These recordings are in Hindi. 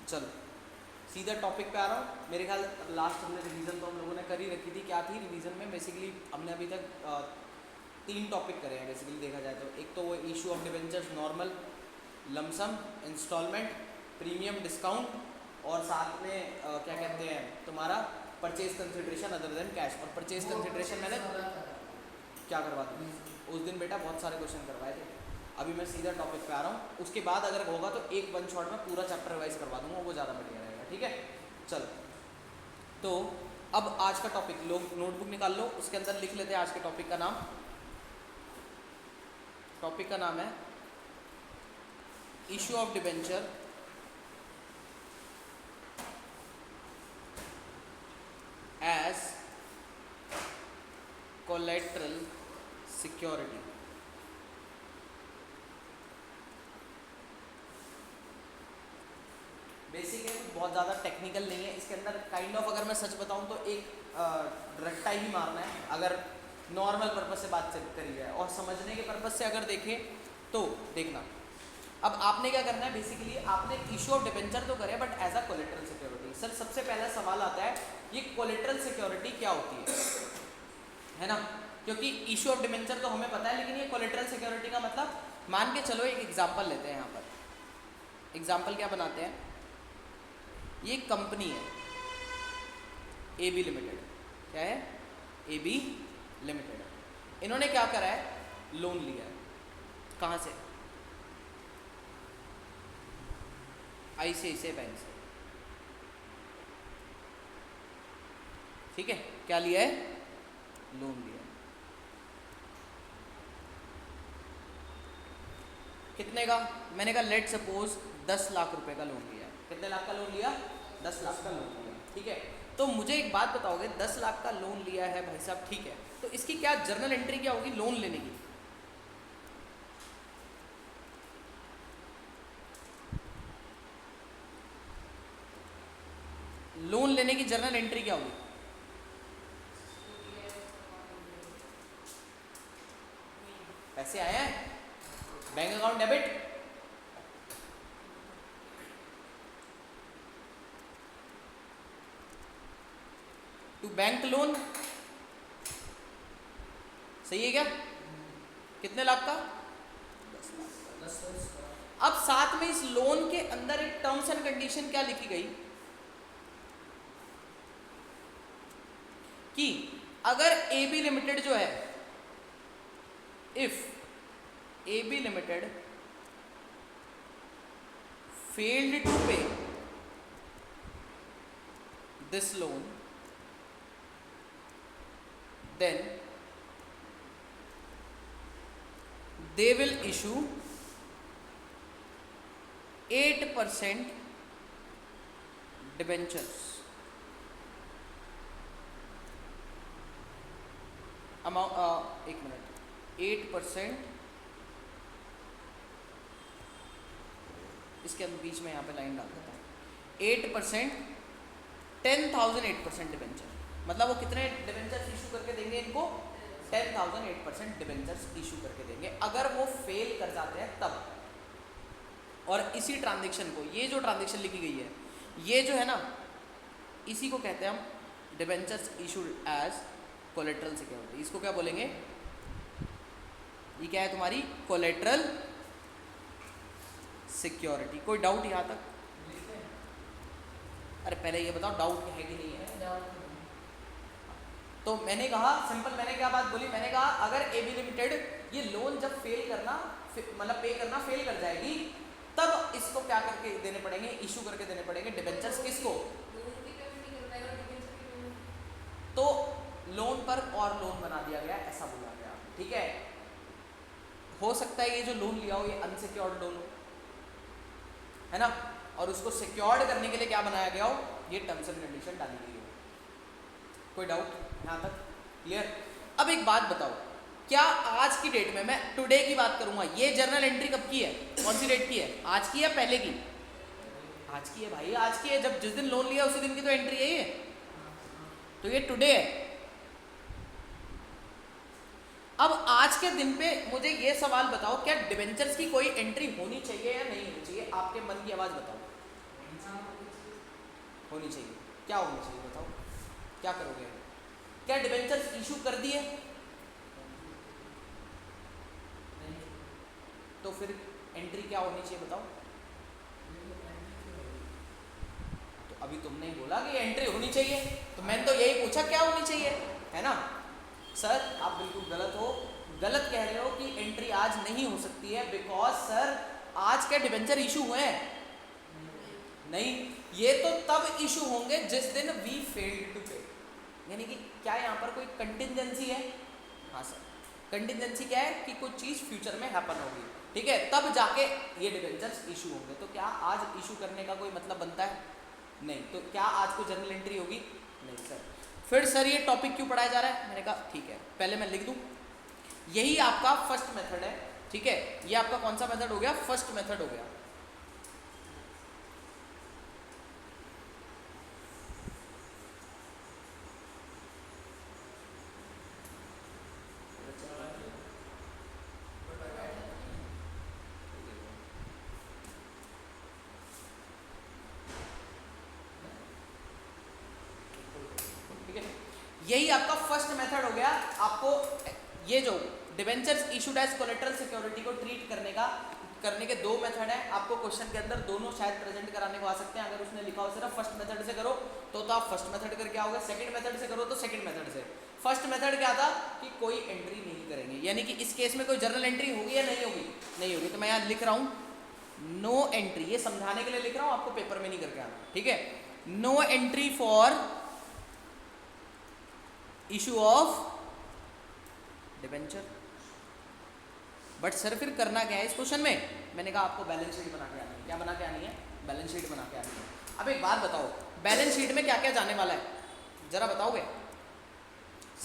चलो सीधा टॉपिक पे आ रहा हूँ। मेरे ख्याल लास्ट हमने रिवीजन तो हम लोगों ने कर ही रखी थी। क्या थी रिवीजन में? बेसिकली हमने अभी तक 3 टॉपिक करे हैं बेसिकली देखा जाए तो। एक तो वो issue of debentures normal, lump sum, instalment, premium, discount, और साथ में क्या कहते हैं तुम्हारा purchase consideration other than cash. और परचेज कंसिडरेशन मैंने क्या करवा दी उस दिन बेटा, बहुत सारे क्वेश्चन करवाए थे। अभी मैं सीधा टॉपिक पे आ रहा हूँ। उसके बाद अगर होगा तो एक वन शॉट में पूरा चैप्टर रिवाइज करवा दूंगा, वो ज़्यादा बढ़िया रहेगा। ठीक है, चलो तो अब आज का टॉपिक, लोग नोटबुक निकाल लो, उसके अंदर लिख लेते हैं आज के टॉपिक का नाम। टॉपिक का नाम है issue of debenture as collateral security. Basic है, बहुत ज़्यादा टेक्निकल नहीं है इसके अंदर। काइंड ऑफ अगर मैं सच बताऊं तो एक रट्टा ही मारना है अगर नॉर्मल पर्पस से बात करी जाए, और समझने के पर्पस से अगर देखें तो देखना। अब आपने क्या करना है, बेसिकली आपने इशू ऑफ डिबेंचर तो करे but as a collateral security. Sir सबसे पहला सवाल आता है ये कोलेट्रल सिक्योरिटी क्या होती है ना? क्योंकि इशू ऑफ डिबेंचर तो हमें पता है, लेकिन ये कोलेट्रल सिक्योरिटी का मतलब, मान के चलो एक एग्जाम्पल लेते हैं। यहाँ पर एग्जाम्पल क्या बनाते हैं, ये कंपनी है AB लिमिटेड। क्या है? AB limited. इन्होंने क्या करा है, लोन लिया है। कहाँ से? ICICI बैंक से। ठीक है, क्या लिया है? लोन लिया है। कितने का? मैंने कहा लेट सपोज 10 लाख रुपए का लोन लिया है। कितने लाख का लोन लिया? 10 लाख का लोन लिया। ठीक है, तो मुझे एक बात बताओगे, 10 लाख का लोन लिया है भाई साहब, ठीक है, तो इसकी क्या जर्नल एंट्री क्या होगी लोन लेने की? लोन लेने की जर्नल एंट्री क्या होगी? पैसे आए हैं, bank account debit, to bank loan. सही है क्या? कितने लाख का? 10 लाख। अब साथ में इस लोन के अंदर एक टर्म्स एंड कंडीशन क्या लिखी गई कि अगर AB लिमिटेड जो है, if AB limited failed to pay this loan, then they will issue 8% debentures amount, एक मिनट, 8%, इसके अंदर बीच में यहाँ पे लाइन डाल देता हूँ, 8%, 10,000 8% डिबेंचर। मतलब वो कितने डिबेंचर्स इशू करके देंगे इनको? 10,000 8% डिबेंचर्स इशू करके देंगे अगर वो फेल कर जाते हैं तब। और इसी ट्रांजेक्शन को, ये जो ट्रांजेक्शन लिखी गई है, ये जो है ना, इसी को कहते हैं हम debentures issued as collateral security. इसको क्या बोलेंगे? ये क्या है तुम्हारी? Collateral security. कोई डाउट यहाँ तक? अरे पहले ये बताओ डाउट है कि नहीं है? तो मैंने कहा सिंपल, मैंने क्या बात बोली, मैंने कहा अगर AB लिमिटेड ये लोन जब फेल करना, मतलब पे करना फेल कर जाएगी, तब इसको क्या करके देने पड़ेंगे? इशू करके देने पड़ेंगे डिबेंचर्स। किसको? तो लोन पर और लोन बना दिया गया, ऐसा बोला गया। ठीक है, हो सकता है ये जो लोन लिया हो ये अनसिक्योर्ड लोन हो, है ना, और उसको सिक्योर्ड करने के लिए क्या बनाया गया हो? ये टर्म्स एंड कंडीशन डाली गई हो। कोई डाउट यहाँ तक? क्लियर? अब एक बात बताओ, क्या आज की डेट में, मैं टुडे की बात करूंगा, ये जर्नल एंट्री कब की है? कौन सी डेट की है? आज की या पहले की? आज की है भाई, आज की है। जब जिस दिन लोन लिया उसी दिन की तो एंट्री है ये, तो ये टुडे है। अब आज के दिन पे मुझे ये सवाल बताओ, क्या डिबेंचर्स की कोई एंट्री होनी चाहिए या नहीं होनी चाहिए? आपके मन की आवाज़ बताओ, होनी चाहिए। क्या होनी चाहिए बताओ, क्या करोगे? क्या डिबेंचर्स इशू कर दिए? तो फिर एंट्री क्या होनी चाहिए बताओ? तो अभी तुमने बोला कि एंट्री होनी चाहिए, तो मैंने तो यही पूछा क्या होनी चाहिए, है ना? सर आप बिल्कुल गलत हो, गलत कह रहे हो कि एंट्री आज नहीं हो सकती है, बिकॉज सर आज क्या डिबेंचर इशू हुए हैं? नहीं, ये तो तब इशू होंगे जिस दिन वी फेल्ड टू पे। यानी कि क्या यहाँ पर कोई कंटिजेंसी है? हाँ सर, कंटिजेंसी क्या है कि कुछ चीज़ फ्यूचर में हैपन होगी, ठीक है, तब जाके ये डिबेंचर्स इशू होंगे। तो क्या आज इशू करने का कोई मतलब बनता है? नहीं। तो क्या आज को जर्नल एंट्री होगी? नहीं सर। फिर सर ये टॉपिक क्यों पढ़ाया जा रहा है? मैंने कहा ठीक है, पहले मैं लिख दूं, यही आपका फर्स्ट मेथड है, ठीक है। ये आपका कौन सा मेथड हो गया? फर्स्ट मेथड हो गया। यही आपका फर्स्ट मेथड हो गया। आपको ये जो debentures issued as collateral security को ट्रीट करने के दो मेथड है। आपको क्वेश्चन के अंदर दोनों शायद प्रेजेंट कराने को आ सकते हैं। अगर उसने लिखा हो सिर्फ फर्स्ट मेथड से करो तो आप फर्स्ट मेथड करके आओगे, सेकंड मेथड से करो तो सेकंड मेथड से। फर्स्ट मेथड क्या था कि कोई एंट्री नहीं करेंगे, यानी कि इस केस में कोई जर्नल एंट्री होगी या नहीं होगी? नहीं होगी। तो मैं यहाँ लिख रहा हूँ नो एंट्री, ये समझाने के लिए लिख रहा हूँ, आपको पेपर में नहीं करके आना, ठीक है। No entry for issue of debenture. But sir फिर करना क्या है इस क्वेश्चन में? मैंने कहा आपको बैलेंस शीट बना के आनी है। क्या बना के आनी है? बैलेंस शीट बना के आनी है। अब एक बात बताओ, बैलेंस शीट में क्या क्या जाने वाला है, जरा बताओगे?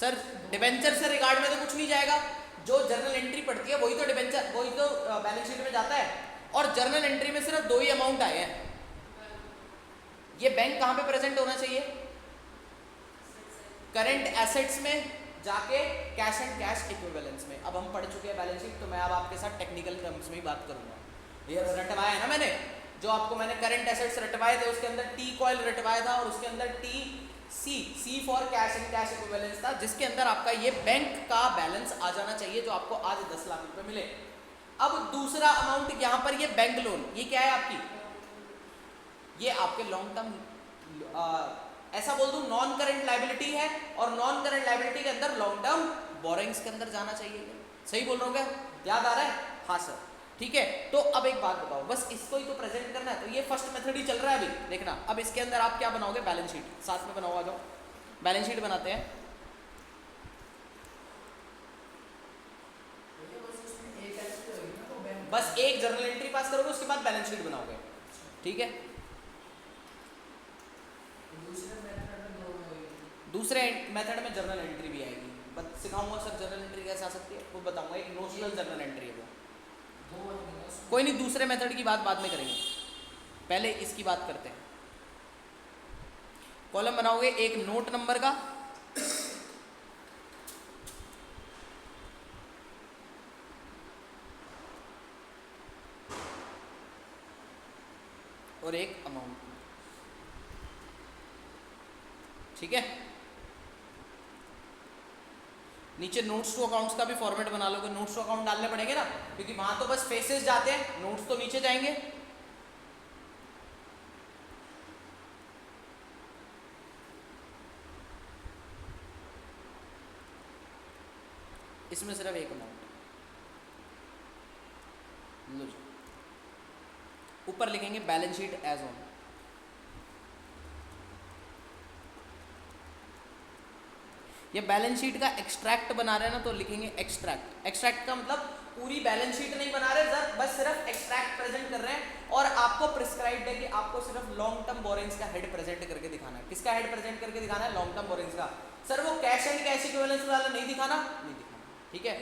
सर डिबेंचर से रिगार्ड में तो कुछ नहीं जाएगा, जो जर्नल एंट्री पड़ती है वही तो डिबेंचर, वही तो बैलेंस शीट में जाता है। और जर्नल एंट्री में सिर्फ दो ही अमाउंट आए हैं। ये बैंक कहाँ पे प्रेजेंट होना चाहिए? करंट एसेट्स में जाके कैश एंड कैश इक्विवेलेंस में। अब हम पढ़ चुके हैं बैलेंस शीट, तो मैं अब आपके साथ टेक्निकल टर्म्स में ही बात करूंगा। ये रटवाया है ना मैंने, जो आपको मैंने करंट एसेट्स रटवाए थे, उसके अंदर टी कॉइल रटवाया था और उसके अंदर T C for cash and cash equivalents था, जिसके अंदर आपका ये बैंक का बैलेंस आ जाना चाहिए, जो आपको आज 10 लाख रुपए मिले। अब दूसरा अमाउंट यहाँ पर ये बैंक लोन, ये क्या है आपकी? ये आपके लॉन्ग टर्म, ऐसा बोल दूं नॉन करंट लायबिलिटी है, और नॉन करंट लायबिलिटी के अंदर लॉन्ग टर्म बोरिंग्स के अंदर जाना चाहिए। सही बोल रहा हूँ क्या? याद आ रहा है? हाँ सर, ठीक है। तो अब एक बात बताओ, बस इसको ही तो प्रेजेंट करना है, तो ये फर्स्ट मेथड ही चल रहा है अभी, देखना। अब इसके अंदर आप क्या बनाओगे? बैलेंस शीट साथ में बनाओ, आ जाओ बैलेंस शीट बनाते हैं। बस एक जर्नल एंट्री पास करोगे, उसके बाद बैलेंस शीट बनाओगे, ठीक है। दूसरे मेथड में जर्नल एंट्री भी आएगी, बस सिखाऊंगा सर जर्नल एंट्री कैसे आ सकती है, वो बताऊंगा। एक नोशनल जर्नल एंट्री है वो, कोई नहीं, दूसरे मेथड की बात बाद में करेंगे, पहले इसकी बात करते हैं। कॉलम बनाओगे एक नोट नंबर का, और एक अमाउंट, ठीक है। नीचे नोट्स टू अकाउंट्स का भी फॉर्मेट बना लोगे, नोट्स टू अकाउंट डालने पड़ेंगे ना, क्योंकि वहां तो बस फेसेस जाते हैं, नोट्स तो नीचे जाएंगे। इसमें सिर्फ एक अमाउंट, लो जी। ऊपर लिखेंगे बैलेंस शीट एज ऑन। ये बैलेंस शीट का एक्सट्रैक्ट बना रहे हैं ना, तो लिखेंगे एक्सट्रैक्ट। एक्सट्रैक्ट का मतलब पूरी बैलेंस शीट नहीं बना रहे सर, बस सिर्फ एक्सट्रैक्ट प्रेजेंट कर रहे हैं। और आपको प्रिस्क्राइब्ड है कि आपको सिर्फ लॉन्ग टर्म बोरिंग्स का हेड प्रेजेंट करके दिखाना है। किसका हेड प्रेजेंट करके दिखाना है? लॉन्ग टर्म बोरिंग्स का। सर वो कैश एंड कैश इक्विवेलेंस वाला नहीं दिखाना, नहीं दिखाना, ठीक है,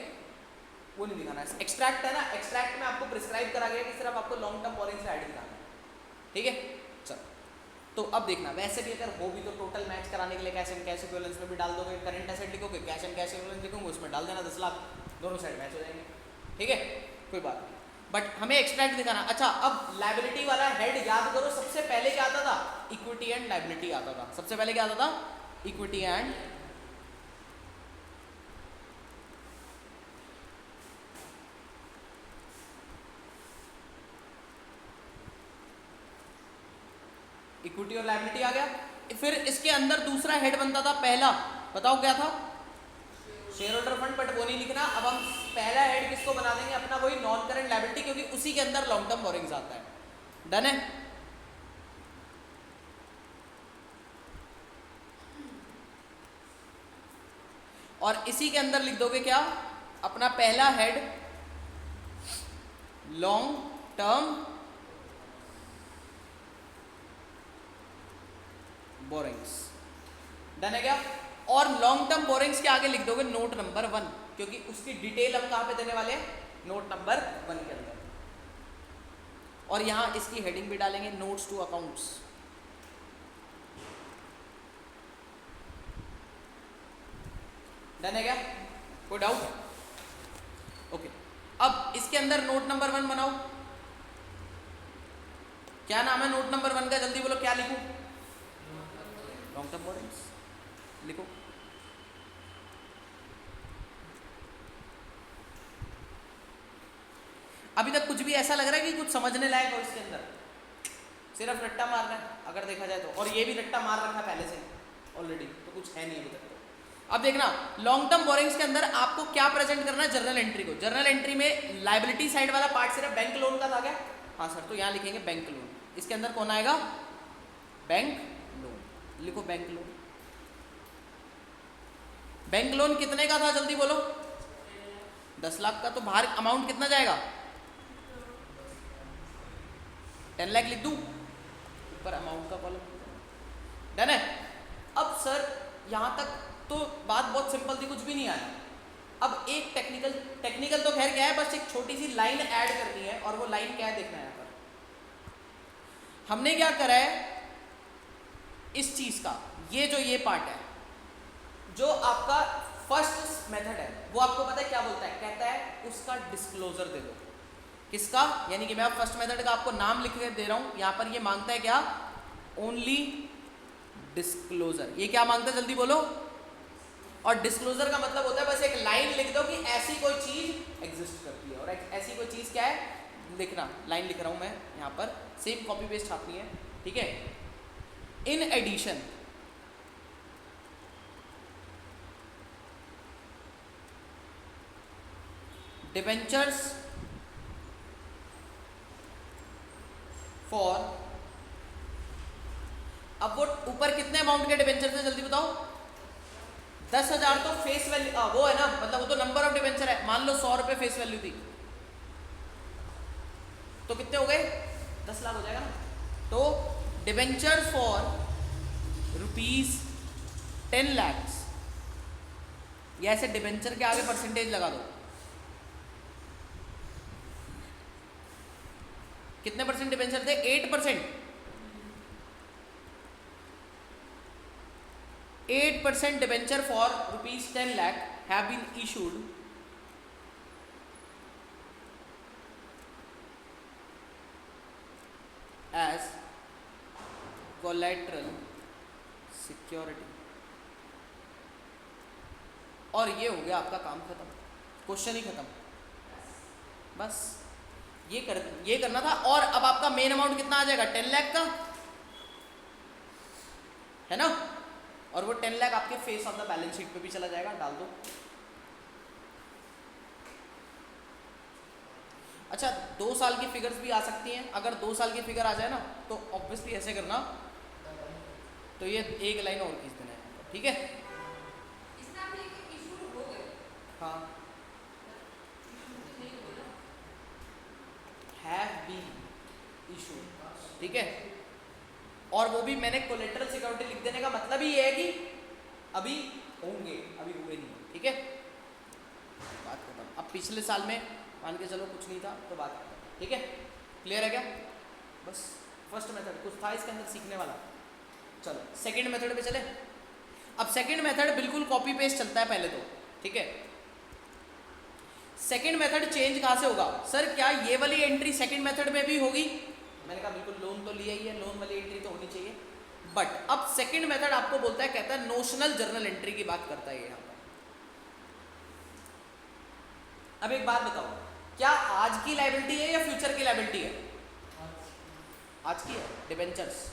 वो नहीं दिखाना। एक्सट्रैक्ट है ना, एक्सट्रैक्ट में आपको प्रिस्क्राइब करा गया कि सिर्फ आपको लॉन्ग टर्म बोरिंग्स का हेड दिखाना है, ठीक है। चलो, तो अब देखना, वैसे भी अगर हो भी तो टोटल मैच कराने के लिए कैश एंड कैश इक्विवेलेंस में भी डाल दोगे, करंट एसेट लिखोगे, कैश एंड कैश इक्विवेलेंस लिखोगे, उसमें डाल देना 10 लाख, दोनों साइड मैच हो जाएंगे, ठीक है, कोई बात नहीं। बट हमें एक्सट्रैक्ट दिखाना। अच्छा, अब लायबिलिटी वाला हेड याद करो, सबसे पहले क्या आता था? इक्विटी एंड लायबिलिटी आता था। सबसे पहले क्या आता था? इक्विटी एंड इक्विटी और लायबिलिटी आ गया। फिर इसके अंदर दूसरा हेड बनता था पहला, बताओ क्या था? शेयर होल्डर फंड, बट वो नहीं लिखना। अब हम पहला हेड किसको बना देंगे? अपना वही नॉन करंट लायबिलिटी, क्योंकि उसी के अंदर लॉन्ग टर्म बोरिंग्स आता है। डन है? और इसी के अंदर लिख दोगे क्या? अपना पहला head long term borrowings. Done है क्या? और लॉन्ग टर्म बोरिंग्स के आगे लिख दोगे नोट नंबर 1, क्योंकि उसकी डिटेल हम कहां पे देने वाले हैं? नोट नंबर 1 के अंदर। और यहां इसकी हेडिंग भी डालेंगे, नोट्स टू अकाउंट्स। डन है क्या? कोई डाउट? ओके, अब इसके अंदर नोट नंबर 1 बनाओ। क्या नाम है नोट नंबर 1 का? जल्दी बोलो, क्या लिखूं? लॉन्ग टर्म बोरिंग्स लिखो। अभी तक कुछ भी ऐसा लग रहा है कि कुछ समझने लायक हो इसके अंदर? सिर्फ रट्टा मारना है अगर देखा जाए तो, और ये भी रट्टा मार रखा पहले से ऑलरेडी, तो कुछ है नहीं अभी तक तो। अब देखना, लॉन्ग टर्म बोरिंग्स के अंदर आपको क्या प्रेजेंट करना है? जर्नल एंट्री को। जर्नल एंट्री में लायबिलिटी साइड वाला पार्ट सिर्फ बैंक लोन का था क्या? हाँ सर, तो यहाँ लिखेंगे बैंक लोन। इसके अंदर कौन आएगा? Bank loan. लिखो बैंक लोन। बैंक लोन कितने का था? जल्दी बोलो। 10 लाख का। तो बाहर अमाउंट कितना जाएगा? 10 लाख लिख दूं ऊपर अमाउंट का कॉलम। डन है? अब सर यहां तक तो बात बहुत सिंपल थी, कुछ भी नहीं आया। अब एक टेक्निकल तो खैर क्या है, बस एक छोटी सी लाइन ऐड करनी है, और वो लाइन क्या है देखना है। यहाँ पर हमने क्या करा है इस चीज का, ये पार्ट है जो आपका फर्स्ट मेथड है, वो आपको पता है क्या बोलता है? कहता है उसका डिस्क्लोजर दे दो। किसका? यानी कि मैं अब फर्स्ट मेथड का आपको नाम लिख के दे रहा हूं। यहां पर ये मांगता है क्या? Only disclosure. ये क्या मांगता है? जल्दी बोलो। और डिस्क्लोजर का मतलब होता है बस एक लाइन लिख दो कि ऐसी कोई चीज एग्जिस्ट करती है, और ऐसी कोई चीज क्या है लिखना। लाइन लिख रहा हूं मैं यहां पर, सेम कॉपी पेस्ट छापनी है, ठीक है। इन एडिशन डिबेंचर्स फॉर, अब वो ऊपर कितने अमाउंट के डिबेंचर थे जल्दी बताओ? 10,000 तो फेस वैल्यू वो है ना, मतलब वो तो नंबर ऑफ डिबेंचर है। मान लो 100 रुपए फेस वैल्यू थी, तो कितने हो गए? 10 लाख हो जाएगा ना। तो डिबेंचर फॉर ₹10 लाख, या ऐसे डिबेंचर के आगे परसेंटेज लगा दो। कितने परसेंट डिबेंचर थे? 8%। 8% debenture for ₹10 lakh have been issued as collateral security. और ये हो गया आपका काम खत्म, क्वेश्चन ही खत्म। बस ये करना था। और अब आपका मेन अमाउंट कितना आ जाएगा? 10 लाख का, है ना। और वो 10 लाख आपके face on the balance sheet पे भी चला जाएगा, डाल दो। अच्छा, 2 साल की फिगर्स भी आ सकती हैं। अगर 2 साल की फिगर आ जाए ना, तो ऑब्वियसली ऐसे करना, तो ये एक लाइन और खींच देना है, ठीक है। हाँ, हैव बीन इशूड, ठीक है। और वो भी मैंने कोलेटरल सिक्योरिटी लिख देने का मतलब ही ये है कि अभी होंगे, अभी हुए नहीं, ठीक है। बात खत्म। अब पिछले साल में मान के चलो कुछ नहीं था, तो बात खत्म, ठीक है। क्लियर है क्या? बस फर्स्ट मेथड कुछ था इसके अंदर सीखने वाला। चलो सेकंड मेथड पे चले। अब सेकंड मेथड बिल्कुल कॉपी पेस्ट चलता है पहले तो, ठीक है। सेकंड मेथड चेंज कहाँ से होगा? सर क्या ये वाली एंट्री सेकंड मेथड में भी होगी? मैंने कहा बिल्कुल, लोन तो लिया ही है, लोन वाली एंट्री तो होनी चाहिए। बट अब सेकंड मेथड आपको बोलता है, कहता है नोशनल जर्नल एंट्री की बात करता है यहाँ पर। अब एक बात बताओ, क्या आज की लायबिलिटी है या फ्यूचर की लायबिलिटी है? आज की है। डिबेंचर्स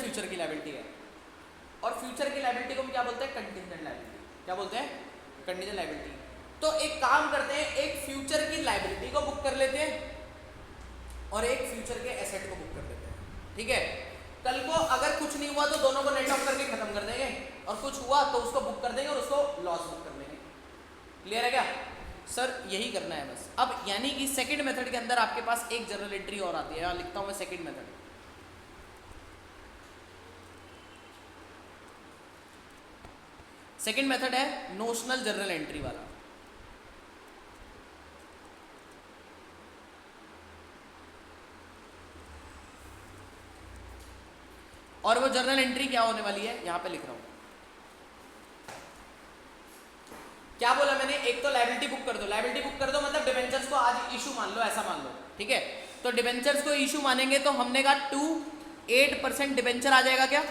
फ्यूचर की लायबिलिटी है। और फ्यूचर की लायबिलिटी को हम क्या बोलते हैं? Contingent liability. क्या बोलते हैं? Contingent liability. तो एक काम करते हैं, एक फ्यूचर की लायबिलिटी को बुक कर लेते हैं और एक फ्यूचर के एसेट को बुक कर लेते हैं। ठीक है, कल को अगर कुछ नहीं हुआ तो दोनों को नेट ऑफ करके खत्म कर देंगे, और कुछ हुआ तो उसको बुक कर देंगे और उसको लॉस बुक कर देंगे। क्लियर है क्या? सर यही करना है बस। अब यानी कि सेकंड मेथड के अंदर आपके पास एक जर्नल एंट्री और आती है, यहां लिखता हूं मैं सेकंड मेथड। सेकंड मेथड है नोशनल जर्नल एंट्री वाला। और वो जर्नल एंट्री क्या होने वाली है, यहां पे लिख रहा हूं। क्या बोला मैंने? एक तो लायबिलिटी बुक कर दो। लायबिलिटी बुक कर दो मतलब डिबेंचर्स को आज इशू मान लो, ऐसा मान लो। ठीक है, तो डिबेंचर्स को इशू मानेंगे तो हमने कहा 2.8% डिबेंचर आ जाएगा क्या?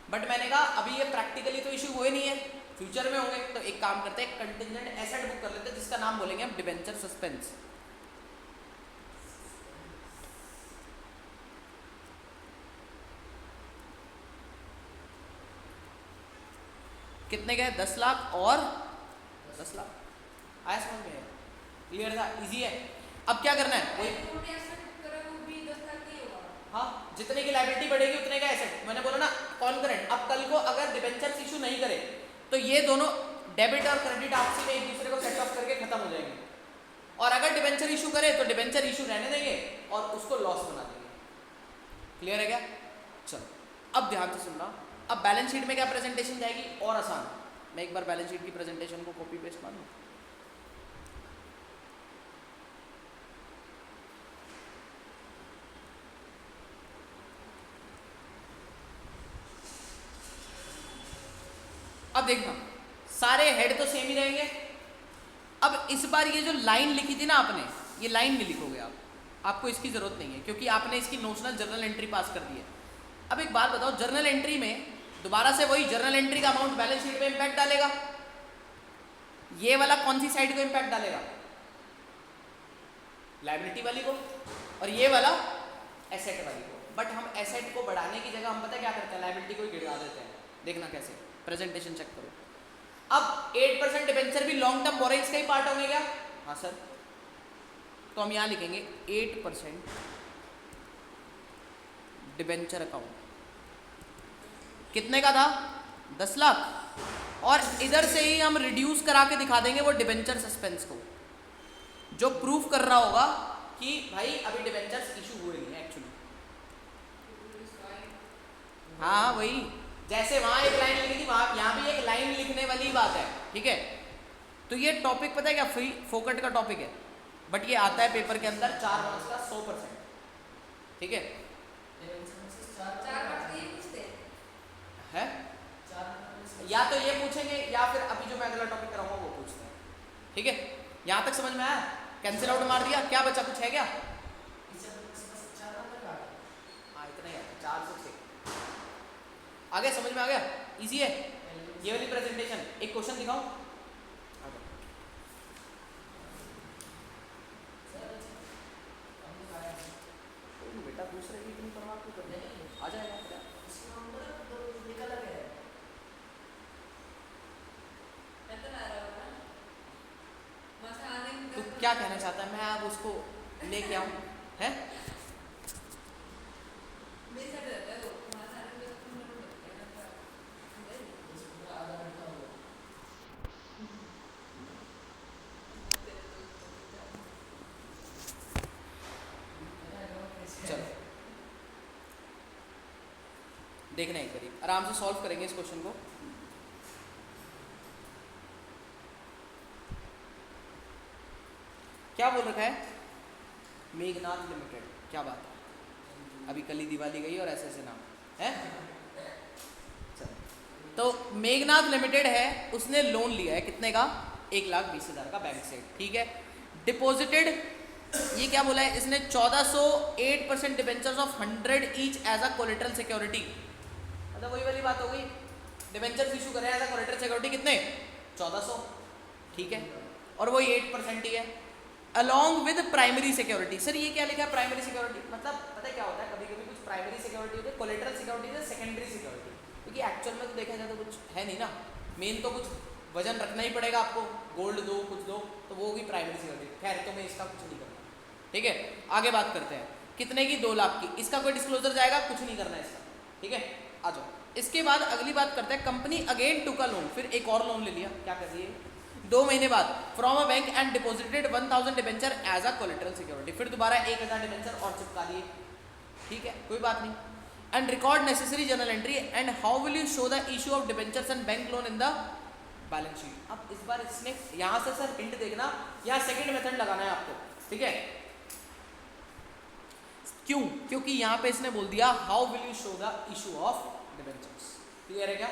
बट मैंने कहा अभी ये प्रैक्टिकली तो इशू हुए नहीं है, फ्यूचर में होंगे। तो एक काम करते हैं, कंटिंजेंट एसेट बुक कर लेते हैं, जिसका नाम बोलेंगे हम डिबेंचर सस्पेंस। कितने गए? 10 लाख और 10 लाख। आया समझ में? क्लियर था? इजी है। अब क्या करना है? हाँ, जितने की लायबिलिटी बढ़ेगी उतने का एसेट। मैंने बोला ना कॉन्करेंट। अब कल को अगर डिबेंचर्स इशू नहीं करे तो ये दोनों डेबिट और क्रेडिट आपसी में एक दूसरे को सेट ऑफ करके खत्म हो जाएंगे, और अगर डिबेंचर इशू करे तो डिबेंचर इशू रहने देंगे और उसको लॉस बना देंगे। क्लियर है क्या? चलो अब ध्यान से सुनना। अब बैलेंस शीट में क्या प्रेजेंटेशन जाएगी? और आसान। मैं एक बार बैलेंस शीट की प्रेजेंटेशन को कॉपी पेस्ट मारूं। अब देखना, सारे हेड तो सेम ही रहेंगे। अब इस बार ये जो लाइन लिखी थी ना आपने, ये लाइन नहीं लिखोगे आप, आपको इसकी जरूरत नहीं है, क्योंकि आपने इसकी नोशनल जर्नल एंट्री पास कर दी है। अब एक बात बताओ, जर्नल एंट्री में दोबारा से वही जर्नल एंट्री का अमाउंट बैलेंस शीट में इंपैक्ट डालेगा। ये वाला कौन सी साइड को इंपैक्ट डालेगा? लायबिलिटी वाली को, और ये वाला एसेट वाली को। बट हम एसेट को बढ़ाने की जगह हम पता क्या करते हैं, लायबिलिटी को ही गिरा देते हैं। देखना कैसे, प्रेजेंटेशन चेक करो। अब 8% डिबेंचर भी लॉन्ग टर्म बोरोइंग्स का ही पार्ट होंगे क्या? हाँ सर। तो हम यहां लिखेंगे 8% डिबेंचर अकाउंट। कितने का था? 10 लाख। और इधर से ही हम रिड्यूस करा के दिखा देंगे वो डिबेंचर सस्पेंस को, जो प्रूफ कर रहा होगा कि भाई अभी डिबेंचर्स इशू हुए नहीं है एक्चुअली। हाँ वही, जैसे वहां एक लाइन लिखी थी, वहां यहाँ भी एक लाइन लिखने वाली बात है। ठीक है, तो ये टॉपिक पता है क्या, फ्री फोकट का टॉपिक है, बट ये आता है पेपर के अंदर 4 मार्क्स का 100%। ठीक है, है या तो ये पूछेंगे या फिर अभी जो मैं अगला टॉपिक कराऊंगा वो पूछते हैं। ठीक है, यहां तक समझ में आया? कैंसिल आउट मार दिया, क्या बचा? कुछ है क्या? हाँ इतना ही है, 4 से 6 आ गया, समझ में आ गया? इजी है ये वाली प्रेजेंटेशन। एक क्वेश्चन दिखाओ। बेटा दूसरे की इतनी परवाह क्यों कर रहे हैं? आ जाएगा तो क्या कहना चाहता है? मैं अब उसको लेके आऊं है? चलो देखना एक बारी, आराम से सॉल्व करेंगे इस क्वेश्चन को। क्या बोल रखा है? मेघनाथ लिमिटेड। क्या बात है, अभी कल ही दिवाली गई और ऐसे ऐसे नाम है। चलो तो मेघनाथ लिमिटेड है, उसने लोन लिया है कितने का, 1,20,000 का बैंक से, ठीक है। डिपॉजिटेड, ये क्या बोला है इसने, 1408% debentures of 100 each as a collateral security, मतलब वही वाली बात हो गई, डिबेंचर्स इशू करें एज अ कोलेटरल सिक्योरिटी कितने, 1400, ठीक है, और वही 8% ही है। Along with primary security, sir ये क्या लिखा है प्राइमरी सिक्योरिटी, मतलब पता है क्या होता है, कभी कभी कुछ प्राइमरी सिक्योरिटी होती है, कोलेटरल सिक्योरिटी है सेकेंडरी सिक्योरिटी, क्योंकि एक्चुअल में तो देखा जाए तो कुछ है नहीं ना, मेन तो कुछ वजन रखना ही पड़ेगा आपको, गोल्ड दो कुछ दो, तो वो होगी प्राइमरी सिक्योरिटी। खैर तो मैं इसका कुछ नहीं करना, ठीक है। आगे बात करते हैं, कितने की, 2 लाख की, इसका कोई डिस्क्लोजर जाएगा, कुछ नहीं करना इसका, ठीक है। आ जाओ, इसके बाद अगली बात करते हैं, कंपनी अगेन टुक अ लोन, फिर एक और लोन ले लिया, क्या कर रही है, 2 महीने बाद from a bank and deposited 1000 debenture as a collateral security, फिर दोबारा 1000 डिबेंचर और चिपका दिए, ठीक है, कोई बात नहीं। And record necessary journal entry, and how will you show the issue of debentures and bank loan in the balance sheet. अब इस बार इसने यहां से सर हिंट देखना, यहाँ सेकंड मेथड लगाना है आपको, ठीक है। क्यों, क्योंकि यहाँ पे इसने बोल दिया how will you show the issue of debentures, clear है क्या।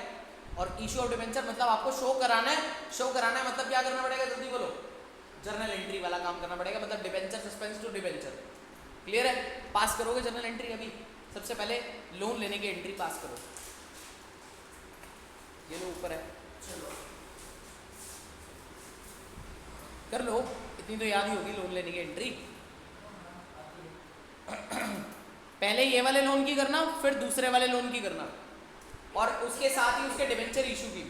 और इशू ऑफ डिबेंचर मतलब आपको शो कराना है, शो कराना है मतलब क्या करना पड़ेगा, जल्दी बोलो, जर्नल एंट्री वाला काम करना पड़ेगा, मतलब debenture suspense to debenture, clear है। पास करोगे जर्नल एंट्री, अभी सबसे पहले लोन लेने की एंट्री पास करो, ये लो ऊपर है, चलो कर लो, इतनी तो याद ही होगी लोन लेने की एंट्री। पहले ये वाले लोन की करना, फिर दूसरे वाले लोन की करना, और उसके साथ ही उसके डिबेंचर इशू की,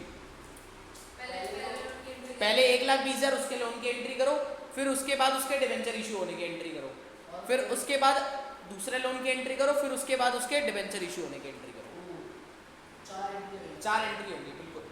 पहले 1,20,000 उसके लोन की एंट्री करो, फिर उसके बाद उसके डिबेंचर इशू होने की एंट्री करो, फिर उसके बाद दूसरे लोन की एंट्री करो, फिर उसके बाद उसके डिबेंचर इशू होने की एंट्री करो, 4 एंट्री होंगी बिल्कुल।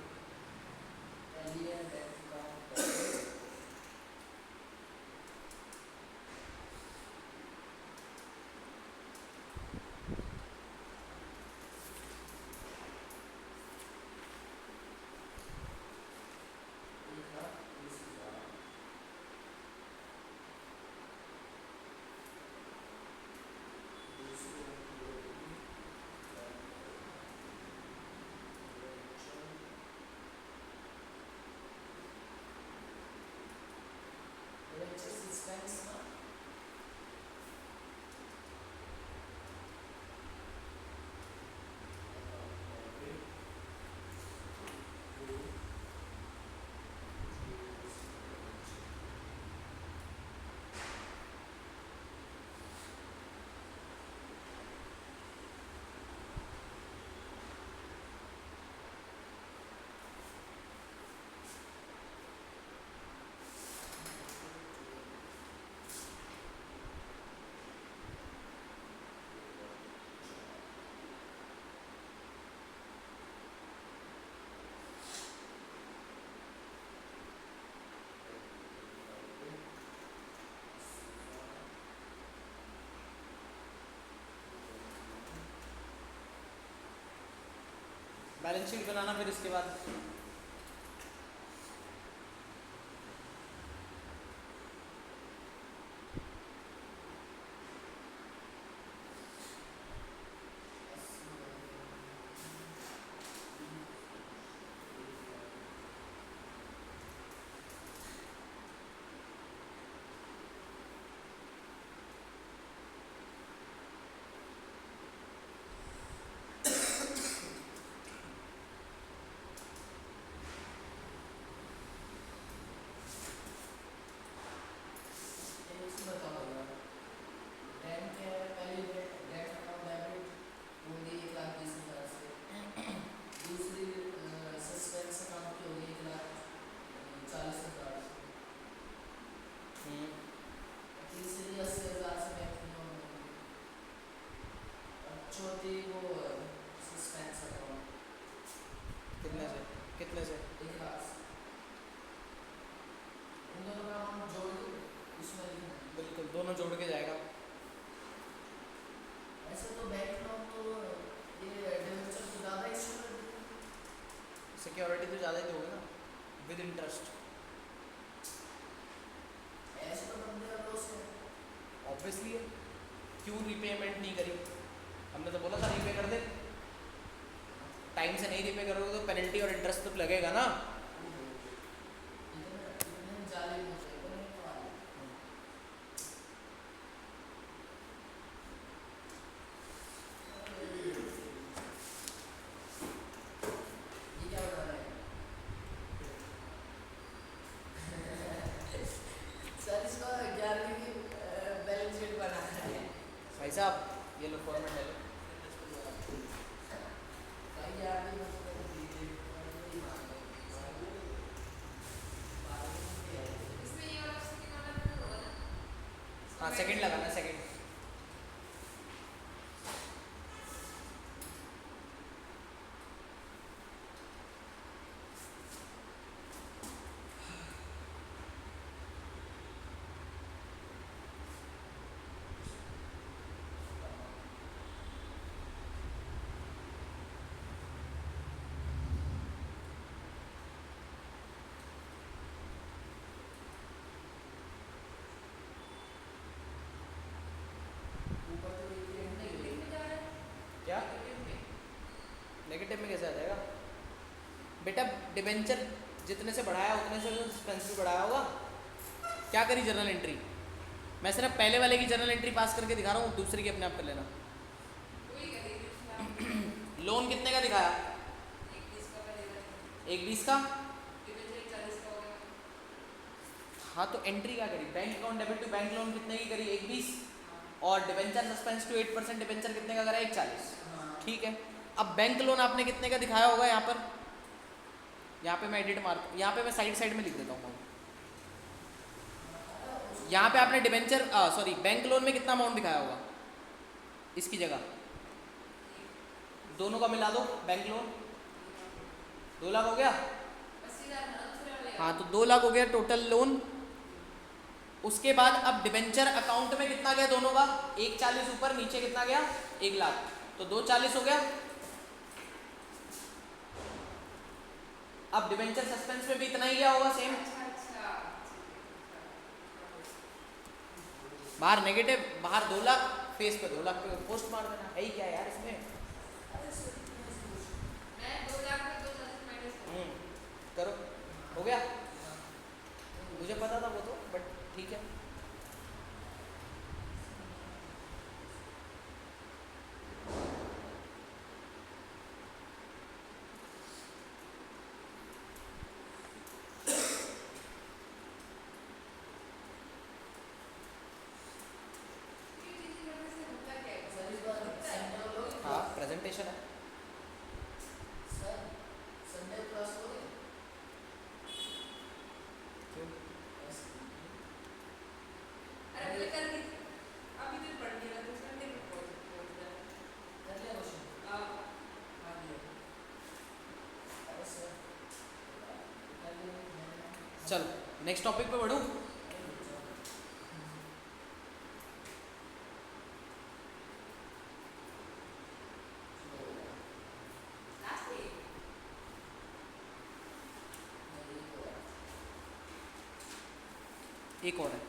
बैलेंस शीट बनाना, फिर इसके बाद कितने से, बिल्कुल दोनों जोड़ के जाएगा। ऐसे तो बैंक लोन तो ये डिवेंचर तो ज़्यादा इशू कर देते हैं, सिक्योरिटी तो ज़्यादा ही दोगे ना, विद इंटरेस्ट, ऐसे तो बंदे का लॉस है। ऑब्वियसली है, क्यों रीपेमेंट नहीं करी, हमने तो बोला था रीपे कर दे, टाइम से नहीं रिपे करोगे तो पेनल्टी और इंटरेस्ट तो लगेगा ना। इतने जालिम होते हैं कोई नहीं वाले। ये क्या बना रहा है? सर इसको 11वीं की बैलेंस शीट बनाना है। भाई साहब ये लो फॉर्मेट ले लो। भाई यार भी मतलब दीजिए नहीं मांगे। इसमें ये वाला सेकंड वाला नहीं होगा ना? हाँ सेकंड लगाना सेकंड। ऊपर तो ये नहीं नेगेटिव में जा रहा है। क्या नेगेटिव में। नेगेटिव में कैसे आ जाएगा बेटा? डिबेंचर जितने से बढ़ाया उतने से एक्सपेंस भी बढ़ाया होगा। क्या करी जर्नल एंट्री? मैं सिर्फ पहले वाले की जर्नल एंट्री पास करके दिखा रहा हूँ, दूसरे की अपने आप कर लेना। वही करेंगे फिलहाल। लोन कितने का दिखाया? 21 का पड़ेगा। 1/20 का। डिबेंचर 40 का हो गया। हाँ तो एंट्री क्या करी? Bank account debit to bank loan कितने की करी? 1/20। और डिबेंचर सस्पेंस टू 8% डिबेंचर कितने का करा? 1/40। ठीक है। अब बैंक लोन आपने कितने का दिखाया होगा यहाँ पर? यहाँ पे मैं एडिट मार, यहाँ पे मैं साइड में लिख देता हूँ। यहाँ पे आपने डिबेंचर सॉरी बैंक लोन में कितना अमाउंट दिखाया होगा इसकी जगह? दोनों का मिला दो। बैंक लोन 2 लाख हो गया। 80,000 ना दूसरे वाले का। हाँ तो 2 लाख हो गया टोटल लोन। उसके बाद अब डिबेंचर अकाउंट में कितना गया दोनों का? 1/40 ऊपर, नीचे कितना गया? 1 लाख। तो 2/40 हो गया। अब डिबेंचर सस्पेंस में भी इतना ही गया होगा सेम। अच्छा। बाहर नेगेटिव, बाहर 2 लाख, फेस पे 2 लाख पे पोस्ट मार देना। है ही क्या यार इसमें? मैं 2 लाख में 240 माइनस कर। करो। हो गया? मुझे पता था वो तो, बट ठीक है। ये चीज़ करने से होता क्या है? सर इस बार सेंटर लोग हाँ प्रेजेंटेशन है। सर संडे क्लास हो गई। क्यों? अरे मुझे कल की अभी दिन पढ़ लिया दूसरा दिन पहुंच जाए। कर लिया क्वेश्चन। हाँ जी। अरे सर कर लिया। चलो नेक्स्ट टॉपिक पे बढ़ूं। लास्ट में एक और है।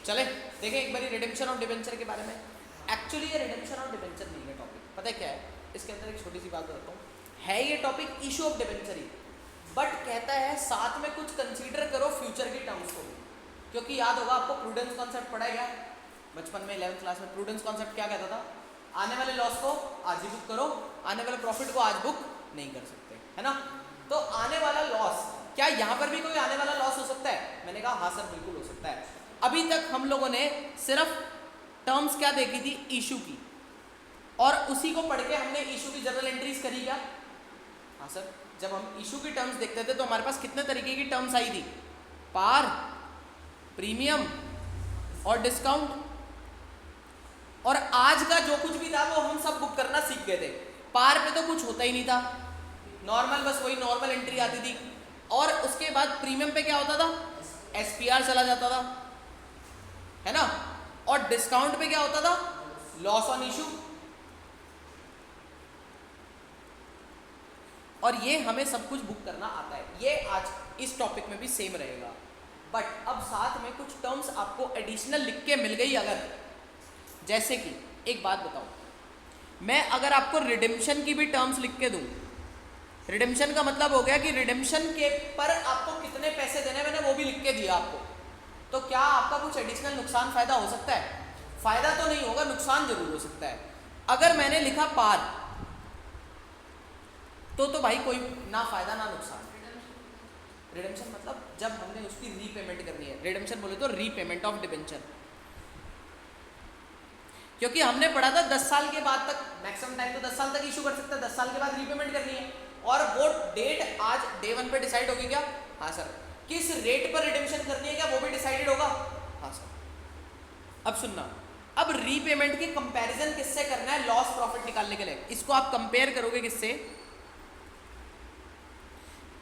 चले देखें एक बारी रिडेम्पशन ऑफ डिबेंचर के बारे में। एक्चुअली ये रिडेम्पशन ऑफ डिबेंचर नहीं है टॉपिक। पता है क्या है? इसके अंदर एक छोटी सी बात बताता हूँ। है ये topic issue of debenture he, but कहता है साथ में कुछ कंसीडर करो फ्यूचर की टर्म्स को भी। क्योंकि याद होगा आपको प्रूडेंस कॉन्सेप्ट पढ़ा गया बचपन में 11th क्लास में। प्रूडेंस कॉन्सेप्ट क्या कहता था? आने वाले लॉस को आज ही बुक करो, आने वाले प्रॉफिट को आज बुक नहीं कर सकते, है ना? तो आने वाला लॉस, क्या यहाँ पर भी कोई आने वाला लॉस हो सकता है? मैंने कहा हाँ सर बिल्कुल हो सकता है। अभी तक हम लोगों ने सिर्फ टर्म्स क्या देखी थी? इशू की, और उसी को पढ़ के हमने इशू की जर्नल एंट्रीज करी क्या? हाँ सर। जब हम इशू की टर्म्स देखते थे तो हमारे पास कितने तरीके की टर्म्स आई थी? पार, प्रीमियम और डिस्काउंट। और आज का जो कुछ भी था वो हम सब बुक करना सीख गए थे। पार पे तो कुछ होता ही नहीं था, नॉर्मल बस वही नॉर्मल एंट्री आती थी। और उसके बाद प्रीमियम पे क्या होता था? SPR चला जाता था, है ना? और डिस्काउंट पे क्या होता था? Loss on issue. और ये हमें सब कुछ बुक करना आता है। ये आज इस टॉपिक में भी सेम रहेगा, बट अब साथ में कुछ टर्म्स आपको एडिशनल लिख के मिल गई अगर, जैसे कि एक बात बताओ, मैं अगर आपको रिडेम्पशन की भी टर्म्स लिख के दूं, रिडेम्पशन का मतलब हो गया कि रिडेम्पशन के पर आपको कितने पैसे देने, मैंने वो भी लिख के दिया आपको, तो क्या आपका कुछ एडिशनल नुकसान फायदा हो सकता है? फायदा तो नहीं होगा, नुकसान जरूर हो सकता है। अगर मैंने लिखा पार तो भाई कोई ना फायदा ना नुकसान। रिडेम्पशन मतलब जब हमने उसकी रीपेमेंट करनी है, रिडेम्पशन बोले तो रीपेमेंट ऑफ डिबेंचर, क्योंकि हमने पढ़ा था 10 साल के बाद तक, मैक्सिमम टाइम तो 10 साल तक इशू कर सकते हैं, 10 साल के बाद रीपेमेंट करनी है, और वो डेट आज डे 1 पे डिसाइड होगी क्या? हाँ सर। किस रेट पर रिडेम्पशन करनी है क्या, वो भी डिसाइडेड होगा? हाँ सर। अब सुनना, अब रीपेमेंट की कंपैरिजन किससे करना है लॉस प्रॉफिट निकालने के लिए? इसको आप कंपेयर करोगे किससे?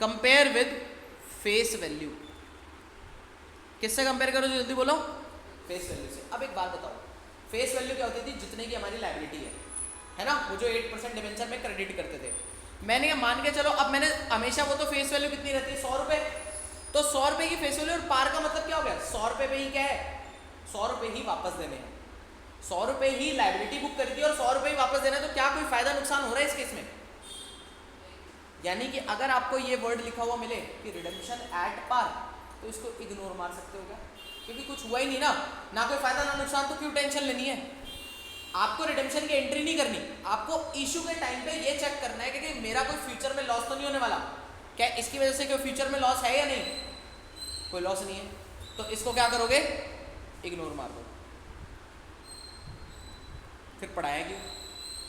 Compare with face value. किससे कंपेयर करो, जल्दी बोलो। फेस वैल्यू से। अब एक बात बताओ, फेस वैल्यू क्या होती थी? जितने की हमारी लायबिलिटी है ना, वो जो 8% डिबेंचर में क्रेडिट करते थे, मैंने ये मान के चलो, अब मैंने हमेशा, वो तो फेस वैल्यू कितनी रहती है? 100 रुपए। तो 100 रुपए की फेस वैल्यू, और पार का मतलब क्या हो गया? 100 रुपए पे ही क्या है? 100 रुपए ही वापस देने हैं। 100 रुपए ही लायबिलिटी बुक करी थी और 100 रुपए ही वापस देना है, तो क्या कोई फायदा नुकसान हो रहा है इस केस में? यानी कि अगर आपको ये वर्ड लिखा हुआ मिले कि रिडेम्पशन एट पार, तो इसको इग्नोर मार सकते हो क्या? क्योंकि कुछ हुआ ही नहीं ना कोई फायदा ना नुकसान, तो क्यों टेंशन लेनी है? आपको रिडेम्पशन की एंट्री नहीं करनी, आपको इशू के टाइम पे ये चेक करना है कि मेरा कोई फ्यूचर में लॉस तो नहीं होने वाला, क्या इसकी वजह से कोई फ्यूचर में लॉस है या नहीं? कोई लॉस नहीं है, तो इसको क्या करोगे? इग्नोर मार दो। फिर पढ़ाया क्यों?